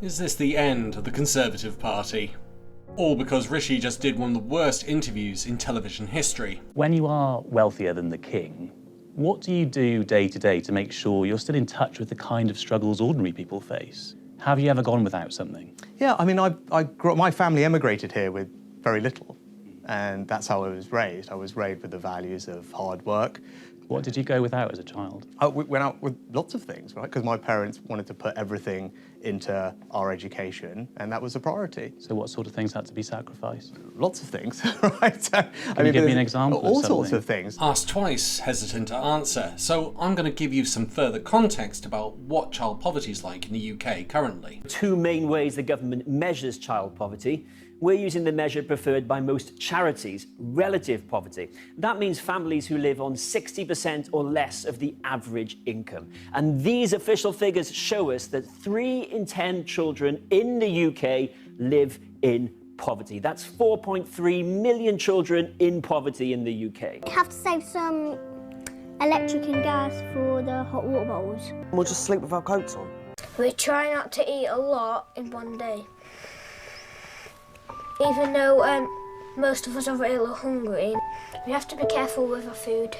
Is this the end of the Conservative Party? All because Rishi just did one of the worst interviews in television history. When you are wealthier than the king, what do you do day to day to make sure you're still in touch with the kind of struggles ordinary people face? Have you ever gone without something? Yeah, I mean, my family emigrated here with very little, and that's how I was raised. I was raised with the values of hard work. What did you go without as a child? We went out with lots of things, right? Because my parents wanted to put everything into our education, and that was a priority. So what sort of things had to be sacrificed? Lots of things, right? Can you give me an example of all something? sorts of things. Asked twice, hesitant to answer, so I'm going to give you some further context about what child poverty is like in the UK currently. Two main ways the government measures child poverty. We're using the measure preferred by most charities, relative poverty. That means families who live on 60% or less of the average income. And these official figures show us that 3 in 10 children in the UK live in poverty. That's 4.3 million children in poverty in the UK. We have to save some electric and gas for the hot water bottles. We'll just sleep with our coats on. We try not to eat a lot in one day. Even though most of us are really hungry, we have to be careful with our food.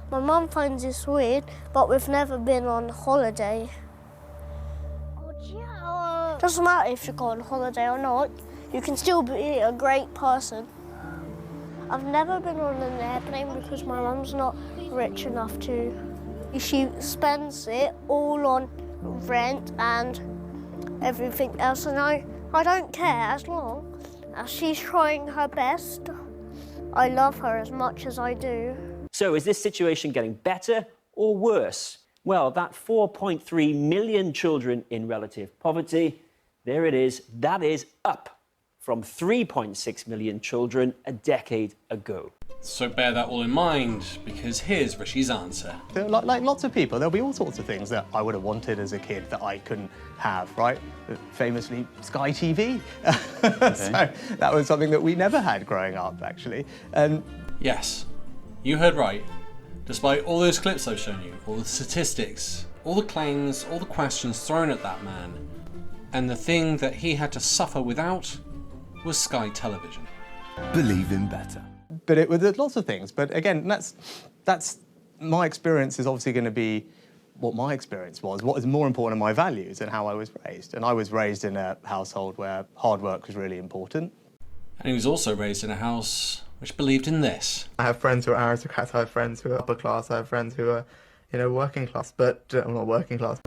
My mum finds this weird, but we've never been on holiday. Doesn't matter if you go on holiday or not, you can still be a great person. I've never been on an airplane because my mum's not rich enough to. She spends it all on rent and everything else, and I don't care as long as she's trying her best. I love her as much as I do. So is this situation getting better or worse? Well, that 4.3 million children in relative poverty, there it is, that is up from 3.6 million children a decade ago. So bear that all in mind, because here's Rishi's answer. Like lots of people, there'll be all sorts of things that I would have wanted as a kid that I couldn't have, right? Famously, Sky TV. Okay. So that was something that we never had growing up, actually. And Yes, you heard right. Despite all those clips I've shown you, all the statistics, all the claims, all the questions thrown at that man, and the thing that he had to suffer without was Sky Television. Believe in better. but there's lots of things. But again, that's my experience is obviously going to be what my experience was, what is more important are my values and how I was raised. And I was raised in a household where hard work was really important. And he was also raised in a house which believed in this. I have friends who are aristocrats, I have friends who are upper class, I have friends who are, working class, but I'm not working class.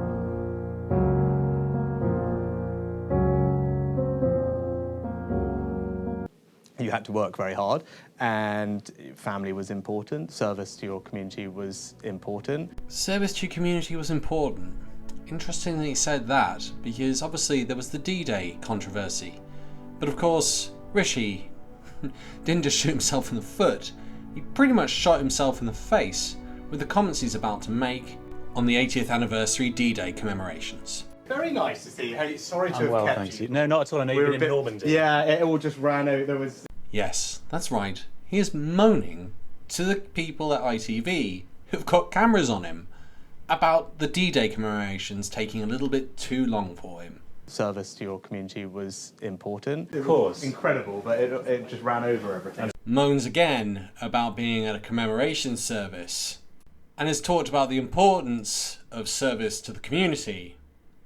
You had to work very hard, and family was important, service to your community was important. Service to your community was important. Interesting that he said that, because obviously there was the D-Day controversy. But of course, Rishi didn't just shoot himself in the foot, he pretty much shot himself in the face with the comments he's about to make on the 80th anniversary D-Day commemorations. Very nice to see you. Hey, sorry to I'm have well, kept thanks. you. No, not at all. I know We were you've been in Normandy. Yeah, it all just ran out. There was... Yes, that's right. He is moaning to the people at ITV who've got cameras on him about the D-Day commemorations taking a little bit too long for him. Service to your community was important. Of course. Incredible, but it just ran over everything. Moans again about being at a commemoration service and has talked about the importance of service to the community,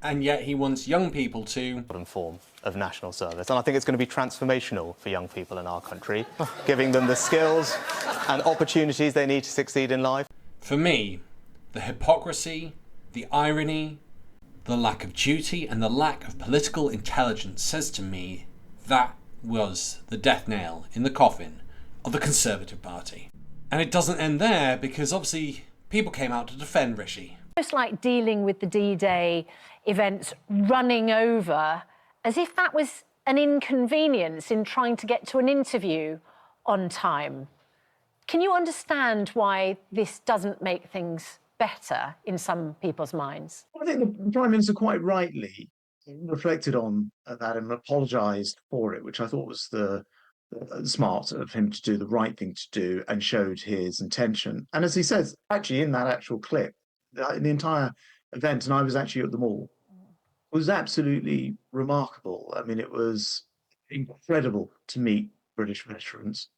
and yet he wants young people to... Modern form of national service, and I think it's going to be transformational for young people in our country, giving them the skills and opportunities they need to succeed in life. For me, the hypocrisy, the irony, the lack of duty and the lack of political intelligence says to me that was the death nail in the coffin of the Conservative Party. And it doesn't end there, because obviously people came out to defend Rishi. Just like dealing with the D-Day events running over as if that was an inconvenience in trying to get to an interview on time. Can you understand why this doesn't make things better in some people's minds? I think the Prime Minister quite rightly reflected on that and apologised for it, which I thought was the smart of him to do the right thing to do and showed his intention. And as he says, actually in that actual clip, the entire event, and I was actually at them all, was absolutely remarkable. I mean, it was incredible to meet British veterans.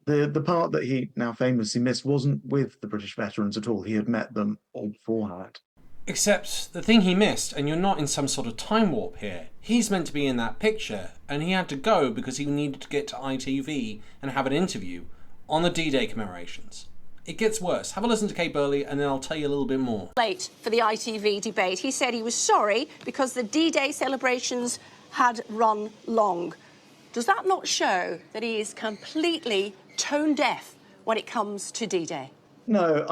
The part that he now famously missed wasn't with the British veterans at all. He had met them all beforehand. Except the thing he missed, and you're not in some sort of time warp here, he's meant to be in that picture, and he had to go because he needed to get to ITV and have an interview on the D-Day commemorations. It gets worse. Have a listen to Kay Burley and then I'll tell you a little bit more. Late for the ITV debate. He said he was sorry because the D-Day celebrations had run long. Does that not show that he is completely tone deaf when it comes to D-Day? No,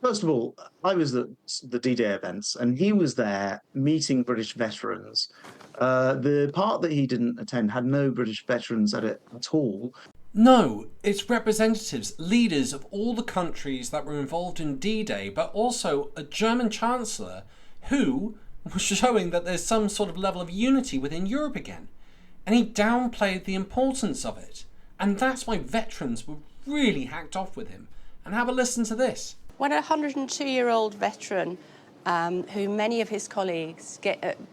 first of all, I was at the D-Day events and he was there meeting British veterans. The part that he didn't attend had no British veterans at it at all. No, it's representatives, leaders of all the countries that were involved in D-Day, but also a German Chancellor who was showing that there's some sort of level of unity within Europe again. And he downplayed the importance of it. And that's why veterans were really hacked off with him. And have a listen to this. When a 102-year-old veteran, who many of his colleagues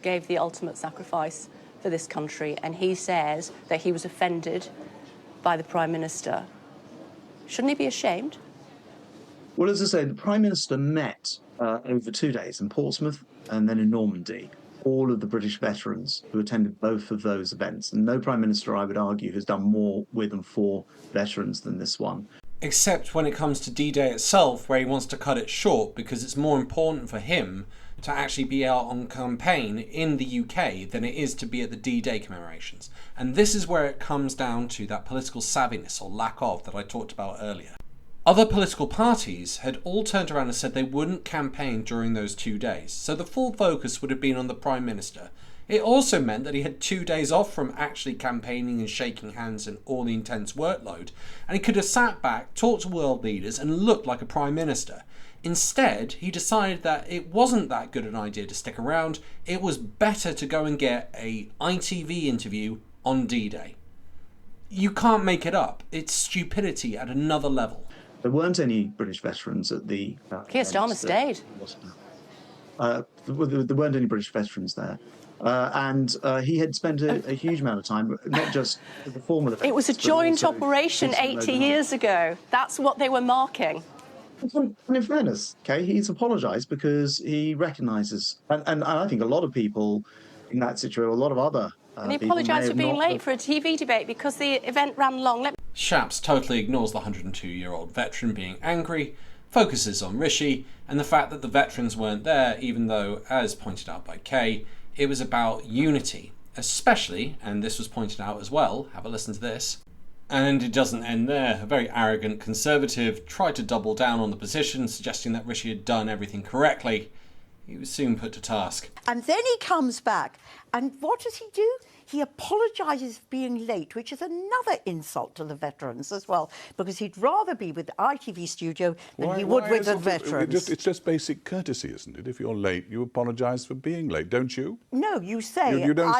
gave the ultimate sacrifice for this country, and he says that he was offended by the Prime Minister, shouldn't he be ashamed? Well, as I say, the Prime Minister met over 2 days in Portsmouth and then in Normandy, all of the British veterans who attended both of those events. And no Prime Minister, I would argue, has done more with and for veterans than this one. Except when it comes to D-Day itself, where he wants to cut it short because it's more important for him to actually be out on campaign in the UK than it is to be at the D-Day commemorations. And this is where it comes down to that political savviness or lack of that I talked about earlier. Other political parties had all turned around and said they wouldn't campaign during those 2 days, so the full focus would have been on the Prime Minister. It also meant that he had 2 days off from actually campaigning and shaking hands and all the intense workload, and he could have sat back, talked to world leaders and looked like a Prime Minister. Instead, he decided that it wasn't that good an idea to stick around. It was better to go and get an ITV interview on D-Day. You can't make it up. It's stupidity at another level. There weren't any British veterans at the... Keir Starmer stayed. There weren't any British veterans there. And he had spent a huge amount of time, not just at the formal events. It was a joint operation 80 years ago. That's what they were marking. And in fairness, Kay, he's apologised because he recognises, and I think a lot of people in that situation, a lot of other and he apologised for being late for a TV debate because the event ran long. Shaps totally ignores the 102-year-old veteran being angry, focuses on Rishi and the fact that the veterans weren't there, even though, as pointed out by Kay, it was about unity, especially, and this was pointed out as well, have a listen to this. And it doesn't end there. A very arrogant Conservative tried to double down on the position, suggesting that Rishi had done everything correctly. He was soon put to task. And then he comes back, and what does he do? He apologises for being late, which is another insult to the veterans as well, because he'd rather be with the ITV studio than he would with the veterans. It's just basic courtesy, isn't it? If you're late, you apologise for being late, don't you? No, you say... You don't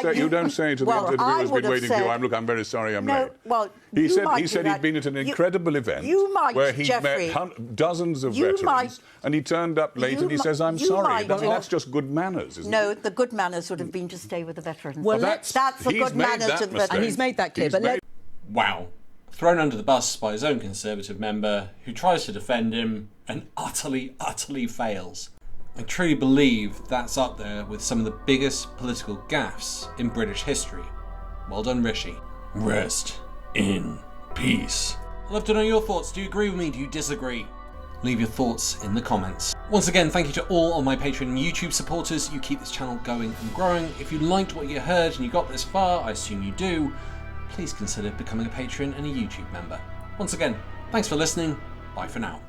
say to the interviewer who's been waiting for you, I'm very sorry I'm late. Well, he said he'd been at an incredible event where he met dozens of veterans, and he turned up late and he says, I'm sorry. That's just good manners, isn't it? No, the good manners would have been to stay with the veterans. Well, that's the good manners of the veterans. And he's made that clear. Wow. Thrown under the bus by his own Conservative member, who tries to defend him and utterly fails. I truly believe that's up there with some of the biggest political gaffes in British history. Well done, Rishi. Rest in peace. I'd love to know your thoughts. Do you agree with me? Do you disagree? Leave your thoughts in the comments. Once again, thank you to all of my Patreon and YouTube supporters. You keep this channel going and growing. If you liked what you heard and you got this far, I assume you do, please consider becoming a Patreon and a YouTube member. Once again, thanks for listening. Bye for now.